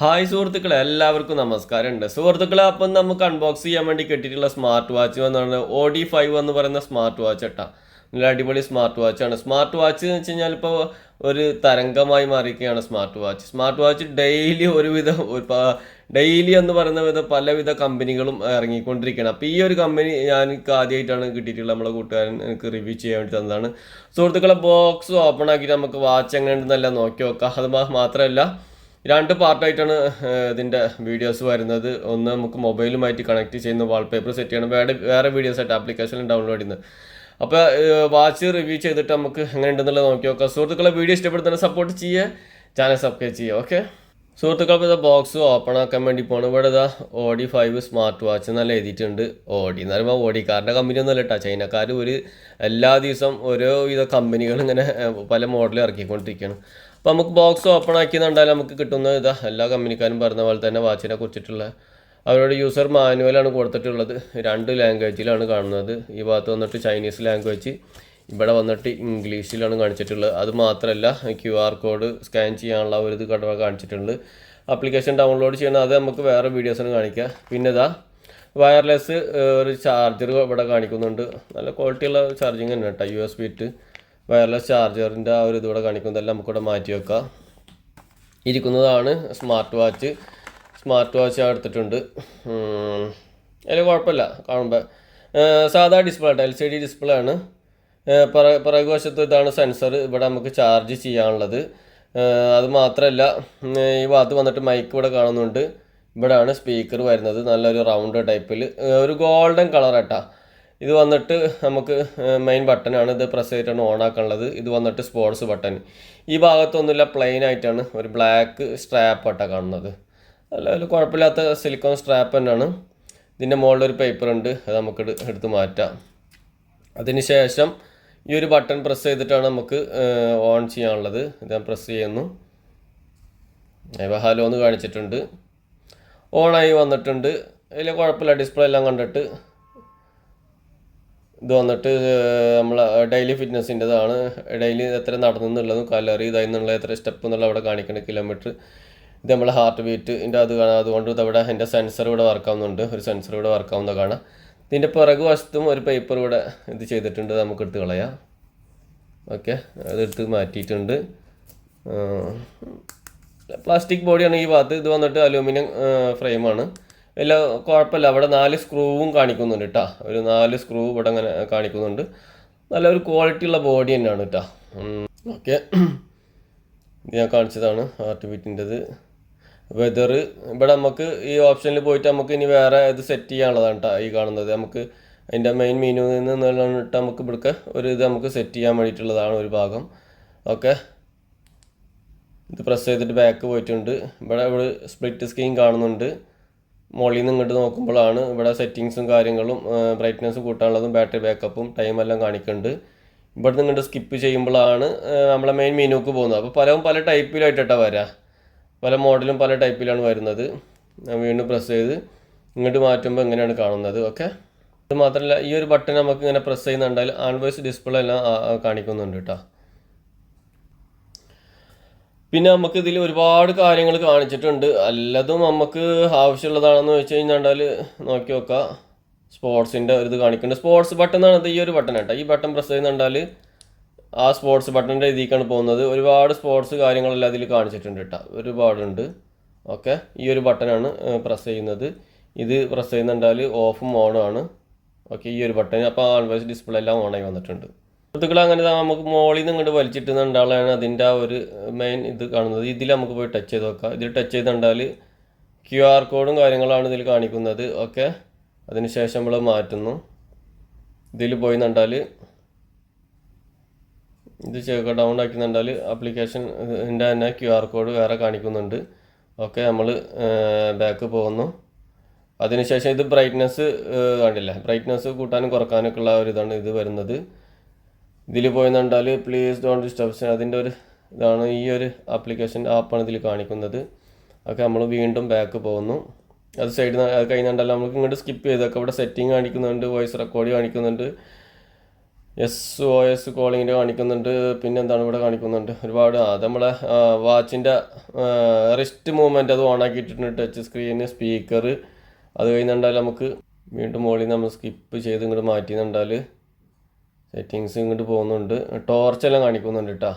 Hi സുഹൃത്തുക്കളെ, എല്ലാവർക്കും നമസ്കാരമുണ്ട് സുഹൃത്തുക്കളെ. അപ്പം നമുക്ക് അൺബോക്സ് ചെയ്യാൻ വേണ്ടി കിട്ടിയിട്ടുള്ള സ്മാർട്ട് വാച്ച് എന്ന് OD5 എന്ന് പറയുന്ന സ്മാർട്ട് വാച്ച് കേട്ടോ. നല്ല അടിപൊളി സ്മാർട്ട് വാച്ചാണ്. സ്മാർട്ട് വാച്ച് എന്ന് വെച്ച് കഴിഞ്ഞാൽ ഇപ്പോൾ ഒരു തരംഗമായി മാറിയിരിക്കുകയാണ് smart watch. Smart watch daily എന്ന് പറയുന്ന വിധം പലവിധ കമ്പനികളും ഇറങ്ങിക്കൊണ്ടിരിക്കുകയാണ്. അപ്പോൾ ഈ ഒരു കമ്പനി എനിക്ക് ആദ്യമായിട്ടാണ് കിട്ടിയിട്ടുള്ളത്. നമ്മളെ കൂട്ടുകാരൻ എനിക്ക് റിവ്യൂ ചെയ്യാൻ വേണ്ടി തന്നതാണ്. സുഹൃത്തുക്കളെ, ബോക്സ് ഓപ്പൺ ആക്കിയിട്ട് നമുക്ക് വാച്ച് എങ്ങനെയുണ്ടെന്നല്ല നോക്കി നോക്കാം. അത് മാത്രമല്ല, രണ്ട് പാർട്ടായിട്ടാണ് ഇതിൻ്റെ വീഡിയോസ് വരുന്നത്. ഒന്ന് നമുക്ക് മൊബൈലുമായിട്ട് കണക്ട് ചെയ്യുന്ന വാൾപേപ്പർ സെറ്റ് ചെയ്യണം, വേറെ വീഡിയോസ് ആയിട്ട് ആപ്ലിക്കേഷനിൽ ഡൗൺലോഡ് ചെയ്യുന്നത്. അപ്പോൾ വാച്ച് റിവ്യൂ ചെയ്തിട്ട് നമുക്ക് എങ്ങനെ ഉണ്ടെന്നുള്ളത് നോക്കി നോക്കാം. സുഹൃത്തുക്കളെ, വീഡിയോ ഇഷ്ടപ്പെടുന്ന സപ്പോർട്ട് ചെയ്യുക, ചാനൽ സബ്സ്ക്രൈബ് ചെയ്യുക. ഓക്കെ സുഹൃത്തുക്കൾ, ഇത് ബോക്സ് ഓപ്പൺ ആക്കാൻ വേണ്ടി പോകണം. ഇവിടെ ഇതാ OD5 സ്മാർട്ട് വാച്ച് എന്നല്ല എഴുതിയിട്ടുണ്ട്. ഓഡി എന്ന് പറയുമ്പോൾ ഓഡിക്കാരുടെ കമ്പനി ഒന്നും അല്ല കേട്ടോ. ചൈനക്കാർ എല്ലാ ദിവസവും ഓരോ വിധ കമ്പനികൾ ഇങ്ങനെ പല മോഡൽ ഇറക്കിക്കൊണ്ടിരിക്കുകയാണ്. അപ്പോൾ നമുക്ക് ബോക്സ് ഓപ്പൺ ആക്കിയെന്നുണ്ടായാലും നമുക്ക് കിട്ടുന്ന ഇതാ എല്ലാ കമ്പനിക്കാരും പറഞ്ഞ പോലെ തന്നെ വാച്ചിനെ കുറിച്ചിട്ടുള്ള അവരുടെ യൂസർ മാനുവലാണ് കൊടുത്തിട്ടുള്ളത്. 2 ലാംഗ്വേജിലാണ് കാണുന്നത്. ഈ ഭാഗത്ത് വന്നിട്ട് ചൈനീസ് ലാംഗ്വേജ്, ഇവിടെ വന്നിട്ട് ഇംഗ്ലീഷിലാണ് കാണിച്ചിട്ടുള്ളത്. അത് മാത്രമല്ല QR കോഡ് സ്കാൻ ചെയ്യാനുള്ള ഒരു ഇത് കാണിച്ചിട്ടുണ്ട്. ആപ്ലിക്കേഷൻ ഡൗൺലോഡ് ചെയ്യണം, അത് നമുക്ക് വേറെ വീഡിയോസാണ് കാണിക്കുക. പിന്നെ ഇതാ വയർലെസ് ഒരു ചാർജർ ഇവിടെ കാണിക്കുന്നുണ്ട്. നല്ല ക്വാളിറ്റിയുള്ള ചാർജിങ് തന്നെ കേട്ടോ. USB ഇട്ട് വയർലെസ് ചാർജറിൻ്റെ ആ ഒരു ഇതിവിടെ കാണിക്കുന്നതെല്ലാം നമുക്കിവിടെ മാറ്റി വെക്കാം. ഇരിക്കുന്നതാണ് സ്മാർട്ട് വാച്ച് എടുത്തിട്ടുണ്ട്. അതിൽ കുഴപ്പമില്ല കാണുമ്പോൾ. സാധാ ഡിസ്പ്ലേ ആട്ടോ, LCD ഡിസ്പ്ലേ ആണ്. പിറകുവശത്ത് ഇതാണ് സെൻസർ, ഇവിടെ നമുക്ക് ചാർജ് ചെയ്യാനുള്ളത്. അത് മാത്രമല്ല, ഈ ഭാഗത്ത് വന്നിട്ട് മൈക്ക് ഇവിടെ കാണുന്നുണ്ട്. ഇവിടെയാണ് സ്പീക്കർ വരുന്നത്, നല്ലൊരു റൗണ്ട് ടൈപ്പിൽ ഒരു ഗോൾഡൻ കളർ ആട്ടാ. ഇത് വന്നിട്ട് നമുക്ക് മെയിൻ ബട്ടനാണ്, ഇത് പ്രസ് ചെയ്തിട്ടാണ് ഓൺ ആക്കാനുള്ളത്. ഇത് വന്നിട്ട് സ്പോർട്സ് ബട്ടൺ. ഈ ഭാഗത്തൊന്നുമില്ല, പ്ലെയിൻ ആയിട്ടാണ് ഒരു ബ്ലാക്ക് സ്ട്രാപ്പ് ആട്ടാ കാണുന്നത്. അല്ല കുഴപ്പമില്ലാത്ത സിലിക്കോൺ സ്ട്രാപ്പ് തന്നെയാണ്. ഇതിൻ്റെ മുകളിലൊരു പേപ്പർ ഉണ്ട്, അത് നമുക്ക് എടുത്ത് മാറ്റാം. അതിന് ശേഷം ഈ ഒരു ബട്ടൺ പ്രസ് ചെയ്തിട്ടാണ് നമുക്ക് ഓൺ ചെയ്യാനുള്ളത്. ഇത് ഞാൻ പ്രസ് ചെയ്യുന്നു. ഹലോ എന്ന് കാണിച്ചിട്ടുണ്ട്, ഓണായി വന്നിട്ടുണ്ട്. അതിൽ കുഴപ്പമില്ല, ഡിസ്പ്ലേ എല്ലാം കണ്ടിട്ട്. ഇത് വന്നിട്ട് നമ്മൾ ഡെയിലി ഫിറ്റ്നസ്സിൻ്റെതാണ്. ഡെയിലി എത്ര നടന്നെന്നുള്ളതും കലറി ഇതായിരുന്നുള്ള എത്ര സ്റ്റെപ്പ് എന്നുള്ള അവിടെ കാണിക്കുന്ന കിലോമീറ്റർ. ഇത് നമ്മളെ ഹാർട്ട് ബീറ്റിൻ്റെ അത് കാണാം. അതുകൊണ്ട് ഇതവിടെ എൻ്റെ സെൻസർ ഇവിടെ വർക്കാവുന്നുണ്ട്, ഒരു സെൻസർ ഇവിടെ വർക്കാവുന്ന കാണാം. ഇതിൻ്റെ പിറകു വശത്തും ഒരു പേപ്പർ ഇവിടെ ഇത് ചെയ്തിട്ടുണ്ട്, നമുക്ക് എടുത്ത് കളയാം. ഓക്കെ, അതെടുത്ത് മാറ്റിയിട്ടുണ്ട്. പ്ലാസ്റ്റിക് ബോഡിയാണ് ഈ ഭാഗത്ത്. ഇത് വന്നിട്ട് അലൂമിനിയം ഫ്രെയിമാണ്. ഇല്ല കുഴപ്പമില്ല, അവിടെ 4 സ്ക്രൂവും കാണിക്കുന്നുണ്ട് കേട്ടോ. ഒരു 4 സ്ക്രൂ ഇവിടെ അങ്ങനെ കാണിക്കുന്നുണ്ട്. നല്ലൊരു ക്വാളിറ്റി ഉള്ള ബോഡി തന്നെയാണ് കേട്ടോ. ഓക്കെ, ഇത് ഞാൻ കാണിച്ചതാണ് ഹാർട്ട് ബീറ്റിൻ്റെത്. വെതർ ഇവിടെ നമുക്ക് ഈ ഓപ്ഷനിൽ പോയിട്ട് നമുക്ക് ഇനി വേറെ ഇത് സെറ്റ് ചെയ്യാനുള്ളതാണ് കേട്ടോ. ഈ കാണുന്നത് നമുക്ക് അതിൻ്റെ മെയിൻ മെനുവിൽ നിന്നിട്ട് നമുക്ക് ഇവിടെ ഒരു ഇത് നമുക്ക് സെറ്റ് ചെയ്യാൻ വേണ്ടിയിട്ടുള്ളതാണ് ഒരു ഭാഗം. ഓക്കെ, ഇത് പ്രസ് ചെയ്തിട്ട് ബാക്ക് പോയിട്ടുണ്ട്. ഇവിടെ സ്പ്ലിറ്റ് സ്ക്രീൻ കാണുന്നുണ്ട്. മുകളിൽ നിന്ന് ഇങ്ങോട്ട് നോക്കുമ്പോഴാണ് ഇവിടെ സെറ്റിങ്സും കാര്യങ്ങളും ബ്രൈറ്റ്നസ് കൂട്ടാനുള്ളതും ബാറ്ററി ബാക്കപ്പും ടൈമെല്ലാം കാണിക്കുന്നുണ്ട്. ഇവിടെ നിന്ന് ഇങ്ങോട്ട് സ്കിപ്പ് ചെയ്യുമ്പോഴാണ് നമ്മളെ മെയിൻ മെനുക്ക് പോകുന്നത്. അപ്പോൾ പല ടൈപ്പിലായിട്ടാണ് വരിക, പല മോഡലും പല ടൈപ്പിലാണ് വരുന്നത്. വീണ്ടും പ്രസ് ചെയ്ത് ഇങ്ങോട്ട് മാറ്റുമ്പോൾ എങ്ങനെയാണ് കാണുന്നത്. ഓക്കെ, ഇത് മാത്രമല്ല ഈ ഒരു ബട്ടൺ നമുക്ക് ഇങ്ങനെ പ്രസ് ചെയ്യുന്നുണ്ടായാൽ ആൺവോയ്സ് ഡിസ്പ്ലേ എല്ലാം കാണിക്കുന്നുണ്ട് കേട്ടോ. പിന്നെ നമുക്ക് ഇതിൽ ഒരുപാട് കാര്യങ്ങൾ കാണിച്ചിട്ടുണ്ട്. എല്ലാതും നമുക്ക് ആവശ്യമുള്ളതാണെന്ന് വെച്ച് കഴിഞ്ഞാൽ നോക്കി നോക്കാം. സ്പോർട്സിൻ്റെ ഒരു ഇത് കാണിക്കുന്നുണ്ട്. സ്പോർട്സ് ബട്ടൺ എന്നാണ് ഈ ഒരു ബട്ടൺ കേട്ടോ. ഈ ബട്ടൺ പ്രസ് ചെയ്യുന്നുണ്ടാൽ ആ സ്പോർട്സ് ബട്ടണിൻ്റെ ഇതിലേക്കാണ് പോകുന്നത്. ഒരുപാട് സ്പോർട്സ് കാര്യങ്ങളെല്ലാം അതിൽ കാണിച്ചിട്ടുണ്ട് കേട്ടോ, ഒരുപാടുണ്ട്. ഓക്കെ, ഈ ഒരു ബട്ടനാണ് പ്രസ് ചെയ്യുന്നത്. ഇത് പ്രസ് ചെയ്യുന്നുണ്ടാൽ ഓഫും ഓണും ആണ്. ഓക്കെ, ഈ ഒരു ബട്ടൺ. അപ്പോൾ ആൾവേസ് ഡിസ്പ്ലേ എല്ലാം ഓണായി വന്നിട്ടുണ്ട്. സുഹൃത്തുക്കൾ, അങ്ങനെ നമുക്ക് മോളിൽ നിന്ന് ഇങ്ങോട്ട് വലിച്ചിട്ടുന്നുണ്ടാളാണ് അതിൻ്റെ ആ ഒരു മെയിൻ ഇത് കാണുന്നത്. ഇതിൽ നമുക്ക് പോയി ടച്ച് ചെയ്ത് നോക്കാം. ഇതിൽ ടച്ച് ചെയ്തുണ്ടാൽ QR കോഡും കാര്യങ്ങളാണ് ഇതിൽ കാണിക്കുന്നത്. ഓക്കെ, അതിനുശേഷം നമ്മൾ മാറ്റുന്നു. ഇതിൽ പോയി കണ്ടാൽ ഇത് ഡൗൺ ആക്കുന്നുണ്ടാൽ ആപ്ലിക്കേഷൻ ഇതിൻ്റെ തന്നെ QR കോഡ് വേറെ കാണിക്കുന്നുണ്ട്. ഓക്കെ, നമ്മൾ ബാക്ക് പോകുന്നു. അതിനുശേഷം ഇത് ബ്രൈറ്റ്നസ് കണ്ടില്ല, ബ്രൈറ്റ്നസ് കൂട്ടാനും കുറക്കാനൊക്കെ ഉള്ള ഒരു ഇതാണ് ഇത് വരുന്നത്. ഇതിൽ പോയി കണ്ടാൽ പ്ലീസ് ഡോണ്ട് ഡിസ്റ്റർബ്, അതിൻ്റെ ഒരു ഇതാണ് ഈ ഒരു ആപ്ലിക്കേഷൻ ആപ്പാണ് ഇതിൽ കാണിക്കുന്നത്. ഒക്കെ നമ്മൾ വീണ്ടും ബാക്ക് പോകുന്നു. അത് സൈഡിൽ നിന്ന് കഴിഞ്ഞാൽ നമുക്ക് ഇങ്ങോട്ട് സ്കിപ്പ് ചെയ്തൊക്കെ ഇവിടെ സെറ്റിംഗ് കാണിക്കുന്നുണ്ട്, വോയിസ് റെക്കോർഡ് കാണിക്കുന്നുണ്ട്. SOS കോളിങ്ങിൻ്റെ കാണിക്കുന്നുണ്ട്. പിന്നെ എന്താണ് ഇവിടെ കാണിക്കുന്നുണ്ട് ഒരുപാട്. അത് നമ്മളെ വാച്ചിൻ്റെ റിസ്റ്റ് മൂവ്മെൻറ്റ് അത് ഓൺ ആക്കിയിട്ടുണ്ട്. Touch screen, speaker. അത് കഴിഞ്ഞുണ്ടാൽ നമുക്ക് വീണ്ടും മുകളിൽ നമ്മൾ സ്കിപ്പ് ചെയ്ത് ഇങ്ങോട്ട് മാറ്റിയെന്നുണ്ടാൽ സെറ്റിങ്സ് ഇങ്ങോട്ട് പോകുന്നുണ്ട്. ടോർച്ചെല്ലാം കാണിക്കുന്നുണ്ട് കേട്ടോ.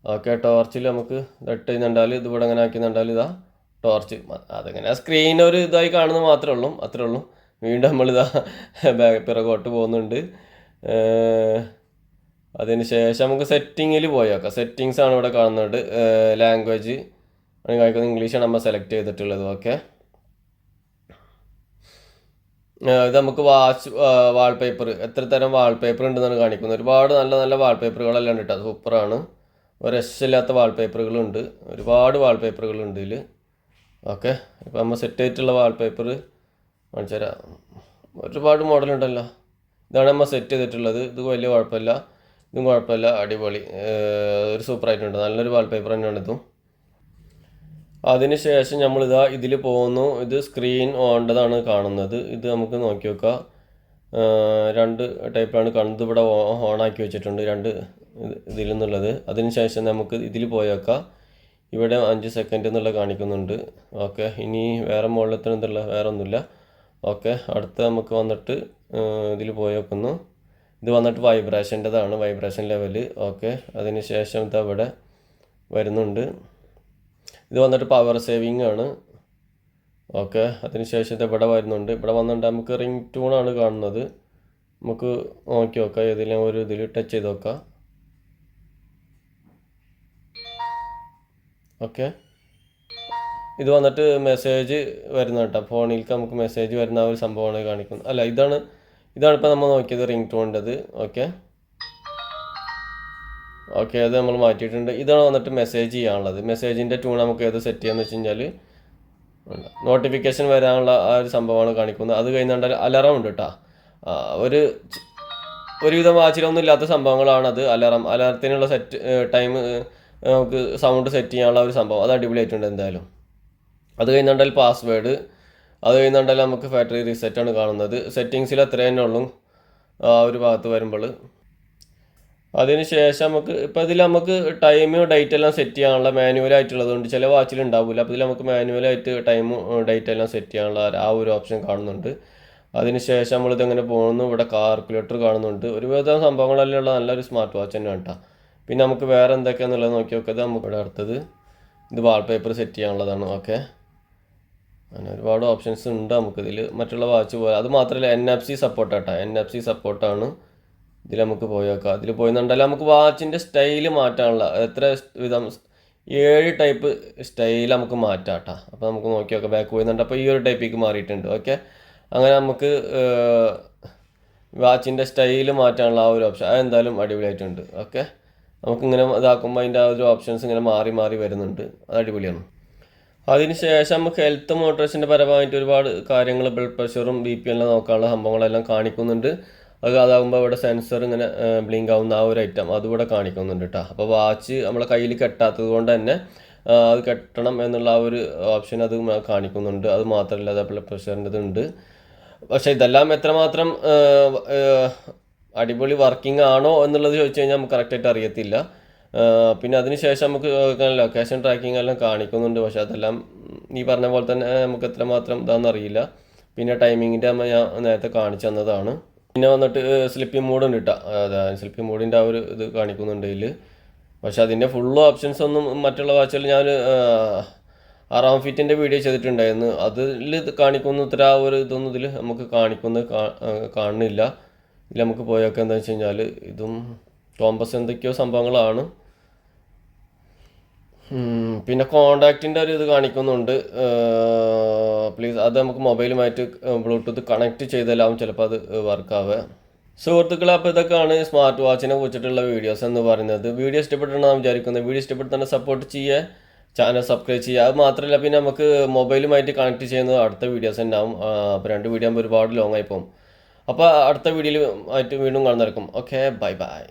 ഓക്കെ, ടോർച്ചിൽ നമുക്ക് ഇട്ട് കഴിഞ്ഞാൽ ഇത് ഇവിടെ അങ്ങനെ ആക്കിയെന്നുണ്ടാൽ ഇതാ ടോർച്ച്. അതങ്ങനെ സ്ക്രീൻ ഒരു ഇതായി കാണുന്നത് മാത്രമേ ഉള്ളൂ, അത്രേ ഉള്ളൂ. വീണ്ടും നമ്മളിതാ പിറകോട്ട് പോകുന്നുണ്ട്. അതിന് ശേഷം നമുക്ക് സെറ്റിങ്ങിൽ പോയേക്കാം. സെറ്റിങ്സ് ആണ് ഇവിടെ കാണുന്നത്. ലാംഗ്വേജ് ആണ് കാണിക്കുന്നത്, ഇംഗ്ലീഷാണ് നമ്മൾ സെലക്ട് ചെയ്തിട്ടുള്ളത്. ഓക്കെ, ഇത് നമുക്ക് വാൾപേപ്പർ, എത്ര തരം വാൾപേപ്പർ ഉണ്ടെന്നാണ് കാണിക്കുന്നത്. ഒരുപാട് നല്ല നല്ല വാൾപേപ്പറുകളെല്ലാം ഉണ്ട് കേട്ടോ. സൂപ്പറാണ്. ഒരു രക്ഷയില്ലാത്ത വാൾപേപ്പറുകളുണ്ട്, ഒരുപാട് വാൾപേപ്പറുകളുണ്ട് ഇതിൽ. ഓക്കെ, ഇപ്പോൾ നമ്മൾ സെറ്റ് ചെയ്തിട്ടുള്ള വാൾപേപ്പർ കാണിച്ചു തരാം. ഒരുപാട് മോഡലുണ്ടല്ലോ. ഇതാണ് നമ്മൾ സെറ്റ് ചെയ്തിട്ടുള്ളത്. ഇത് വലിയ കുഴപ്പമില്ല, ഇതും കുഴപ്പമില്ല, അടിപൊളി. ഒരു സൂപ്പറായിട്ടുണ്ട്, നല്ലൊരു വാൾപേപ്പർ തന്നെയാണ് ഇതും. അതിന് ശേഷം നമ്മളിതാ ഇതിൽ പോകുന്നു. ഇത് സ്ക്രീൻ ഓണ്ടതാണ് കാണുന്നത്. ഇത് നമുക്ക് നോക്കി നോക്കാം. രണ്ട് ടൈപ്പാണ് കാണുന്നത്. ഇവിടെ ഓണാക്കി വെച്ചിട്ടുണ്ട് രണ്ട് ഇതിൽ നിന്നുള്ളത്. അതിന് ശേഷം നമുക്ക് ഇതിൽ പോയേക്കാം. ഇവിടെ 5 സെക്കൻഡ് എന്നുള്ള കാണിക്കുന്നുണ്ട്. ഓക്കെ, ഇനി വേറെ മുകളിലെത്തുന്നുള്ള വേറെ ഒന്നുമില്ല. ഓക്കെ, അടുത്ത നമുക്ക് വന്നിട്ട് ഇതിൽ പോയി വെക്കുന്നു. ഇത് വന്നിട്ട് വൈബ്രേഷൻ്റെതാണ്, വൈബ്രേഷൻ ലെവൽ. ഓക്കെ, അതിന് ശേഷം ഇത് അവിടെ വരുന്നുണ്ട്. ഇത് വന്നിട്ട് പവർ സേവിങ് ആണ്. ഓക്കെ, അതിന് ശേഷം ഇത് ഇവിടെ വരുന്നുണ്ട്. ഇവിടെ വന്നിട്ട് നമുക്ക് റിംഗ് ട്യൂണാണ് കാണുന്നത്. നമുക്ക് നോക്കി നോക്കാം, ഏതെങ്കിലും ഒരു ഇതിൽ ടച്ച് ചെയ്ത് നോക്കാം. ഓക്കെ, ഇത് വന്നിട്ട് മെസ്സേജ് വരുന്ന കേട്ടോ. ഫോണിലേക്ക് നമുക്ക് മെസ്സേജ് വരുന്ന ഒരു സംഭവമാണ് കാണിക്കുന്നത്. അല്ല, ഇതാണ് ഇപ്പോൾ നമ്മൾ നോക്കിയത് റിംഗ് ടോണിൻ്റെത്. ഓക്കെ, അത് നമ്മൾ മാറ്റിയിട്ടുണ്ട്. ഇതാണ് വന്നിട്ട് മെസ്സേജ് ചെയ്യാനുള്ളത്. മെസ്സേജിൻ്റെ ട്യൂൺ നമുക്ക് ഏത് സെറ്റ് ചെയ്യാന്ന് വെച്ച് കഴിഞ്ഞാൽ നോട്ടിഫിക്കേഷൻ വരാനുള്ള ആ ഒരു സംഭവമാണ് കാണിക്കുന്നത്. അത് കഴിഞ്ഞാൽ അലാറം ഉണ്ട് കേട്ടോ. ഒരുവിധം വാച്ചിലൊന്നും ഇല്ലാത്ത സംഭവങ്ങളാണത്. അലാറത്തിനുള്ള ടൈം നമുക്ക് സൗണ്ട് സെറ്റ് ചെയ്യാനുള്ള ഒരു സംഭവം, അത് അടിപൊളിയായിട്ടുണ്ട് എന്തായാലും. അത് കഴിഞ്ഞാൽ പാസ്വേഡ്, അത് കഴിഞ്ഞാൽ നമുക്ക് ഫാക്ടറി റീസെറ്റാണ് കാണുന്നത്. സെറ്റിങ്സിൽ അത്ര തന്നെ ഉള്ളൂ ആ ഒരു ഭാഗത്ത് വരുമ്പോൾ. അതിന് ശേഷം നമുക്ക് ഇപ്പോൾ ഇതിൽ നമുക്ക് ടൈമും ഡേറ്റ് എല്ലാം സെറ്റ് ചെയ്യാനുള്ള മാനുവലായിട്ടുള്ളതുകൊണ്ട് ചില വാച്ചിൽ ഉണ്ടാവില്ല. അപ്പോൾ ഇതിൽ നമുക്ക് മാനുവലായിട്ട് ടൈമും ഡേറ്റ് എല്ലാം സെറ്റ് ചെയ്യാനുള്ള ആ ഒരു ഓപ്ഷൻ കാണുന്നുണ്ട്. അതിന് ശേഷം നമ്മളിതെങ്ങനെ പോകുന്നു. ഇവിടെ കാൽക്കുലേറ്റർ കാണുന്നുണ്ട്. ഒരുവിധം സംഭവങ്ങളെല്ലാം ഉള്ള നല്ലൊരു സ്മാർട്ട് വാച്ച് തന്നെയാണ് കേട്ടോ. പിന്നെ നമുക്ക് വേറെ എന്തൊക്കെയാണെന്നുള്ളത് നോക്കി നോക്കിയത്. നമുക്ക് ഇവിടെ അടുത്തത് ഇത് വാൾപേപ്പർ സെറ്റ് ചെയ്യാനുള്ളതാണ്. ഓക്കെ, അങ്ങനെ ഒരുപാട് ഓപ്ഷൻസ് ഉണ്ട് നമുക്കിതിൽ. മറ്റുള്ള വാച്ച് പോലെ അത് മാത്രമല്ല NFC സപ്പോർട്ടാട്ടോ. NFC സപ്പോർട്ടാണ് ഇതിൽ നമുക്ക് പോയി നോക്കാം. അതിൽ പോയിന്നുണ്ടെങ്കിൽ നമുക്ക് വാച്ചിൻ്റെ സ്റ്റൈല് മാറ്റാനുള്ള എത്ര വിധം 7 ടൈപ്പ് സ്റ്റൈൽ നമുക്ക് മാറ്റാം കേട്ടോ. അപ്പോൾ നമുക്ക് നോക്കി നോക്കാം. ബാക്ക് പോയിന്നുണ്ട്. അപ്പോൾ ഈ ഒരു ടൈപ്പിലേക്ക് മാറിയിട്ടുണ്ട്. ഓക്കെ, അങ്ങനെ നമുക്ക് വാച്ചിൻ്റെ സ്റ്റൈല് മാറ്റാനുള്ള ആ ഒരു ഓപ്ഷൻ അതെന്തായാലും അടിപൊളിയായിട്ടുണ്ട്. ഓക്കെ, നമുക്കിങ്ങനെ ഇതാക്കുമ്പോൾ അതിൻ്റെ ആ ഒരു ഓപ്ഷൻസ് ഇങ്ങനെ മാറി മാറി വരുന്നുണ്ട്. അത് അടിപൊളിയാണ്. അതിന് ശേഷം നമുക്ക് ഹെൽത്ത് മോട്ടോഴ്സിൻ്റെ പരമായിട്ട് ഒരുപാട് കാര്യങ്ങൾ, ബ്ലഡ് പ്രഷറും BP എല്ലാം നോക്കാനുള്ള സംഭവങ്ങളെല്ലാം കാണിക്കുന്നുണ്ട്. അതാകുമ്പോൾ ഇവിടെ സെൻസർ ഇങ്ങനെ ബ്ലിങ്ക് ആവുന്ന ആ ഒരു ഐറ്റം അതുകൂടെ കാണിക്കുന്നുണ്ട് കേട്ടോ. അപ്പോൾ വാച്ച് നമ്മളെ കയ്യിൽ കെട്ടാത്തത് കൊണ്ട് തന്നെ അത് കെട്ടണം എന്നുള്ള ആ ഒരു ഓപ്ഷൻ അത് കാണിക്കുന്നുണ്ട്. അത് മാത്രമല്ല അത് ബ്ലഡ് പ്രഷറിൻ്റെ ഉണ്ട്. പക്ഷേ ഇതെല്ലാം എത്രമാത്രം അടിപൊളി വർക്കിംഗ് ആണോ എന്നുള്ളത് ചോദിച്ചു കഴിഞ്ഞാൽ നമുക്ക് കറക്റ്റായിട്ട് അറിയത്തില്ല. പിന്നെ അതിന് ശേഷം നമുക്ക് ലൊക്കേഷൻ ട്രാക്കിംഗ് എല്ലാം കാണിക്കുന്നുണ്ട്. പക്ഷേ അതെല്ലാം ഈ പറഞ്ഞ പോലെ തന്നെ നമുക്ക് എത്രമാത്രം ഇതാണെന്ന് അറിയില്ല. പിന്നെ ടൈമിങ്ങിൻ്റെ ഞാൻ നേരത്തെ കാണിച്ചു തന്നതാണ്. പിന്നെ വന്നിട്ട് സ്ലിപ്പിംഗ് മോഡ് ഉണ്ട് കേട്ടോ. അതായത് സ്ലിപ്പിംഗ് മോഡിൻ്റെ ആ ഒരു ഇത് കാണിക്കുന്നുണ്ട് ഇതിൽ. പക്ഷേ അതിൻ്റെ ഫുൾ ഓപ്ഷൻസ് ഒന്നും മറ്റുള്ള വാച്ചുകൾ ഞാൻ ആറാം ഫീറ്റിൻ്റെ വീഡിയോ ചെയ്തിട്ടുണ്ടായിരുന്നു. അതിൽ കാണിക്കുന്ന ഇത്ര ആ ഒരു ഇതൊന്നും ഇതിൽ നമുക്ക് കാണുന്നില്ല. ഇതിൽ നമുക്ക് പോയൊക്കെ എന്താ വെച്ച് കഴിഞ്ഞാൽ ഇതും കോമ്പസ് എന്തൊക്കെയോ സംഭവങ്ങളാണ്. പിന്നെ കോണ്ടാക്റ്റിൻ്റെ ഒരു ഇത് കാണിക്കുന്നുണ്ട്. പ്ലീസ് അത് നമുക്ക് മൊബൈലുമായിട്ട് ബ്ലൂടൂത്ത് കണക്ട് ചെയ്താലാവും ചിലപ്പോൾ അത് വർക്കാവുക. സുഹൃത്തുക്കളെ, അപ്പോൾ ഇതൊക്കെയാണ് സ്മാർട്ട് വാച്ചിനെ കുറിച്ചിട്ടുള്ള വീഡിയോസ് എന്ന് പറയുന്നത്. വീഡിയോ ഇഷ്ടപ്പെട്ടാണ് വിചാരിക്കുന്നത്. വീഡിയോ ഇഷ്ടപ്പെട്ട് തന്നെ സപ്പോർട്ട് ചെയ്യുക, ചാനൽ സബ്സ്ക്രൈബ് ചെയ്യുക. അത് മാത്രമല്ല പിന്നെ നമുക്ക് മൊബൈലുമായിട്ട് കണക്ട് ചെയ്യുന്നത് അടുത്ത വീഡിയോസ് ഉണ്ടാവും. അപ്പോൾ 2 വീഡിയോ ആകുമ്പോൾ ഒരുപാട് ലോങ് ആയി പോകും. അപ്പോൾ അടുത്ത വീഡിയോയിൽ ആയിട്ട് വീണ്ടും കാണുന്നതായിരിക്കും. Okay, bye bye.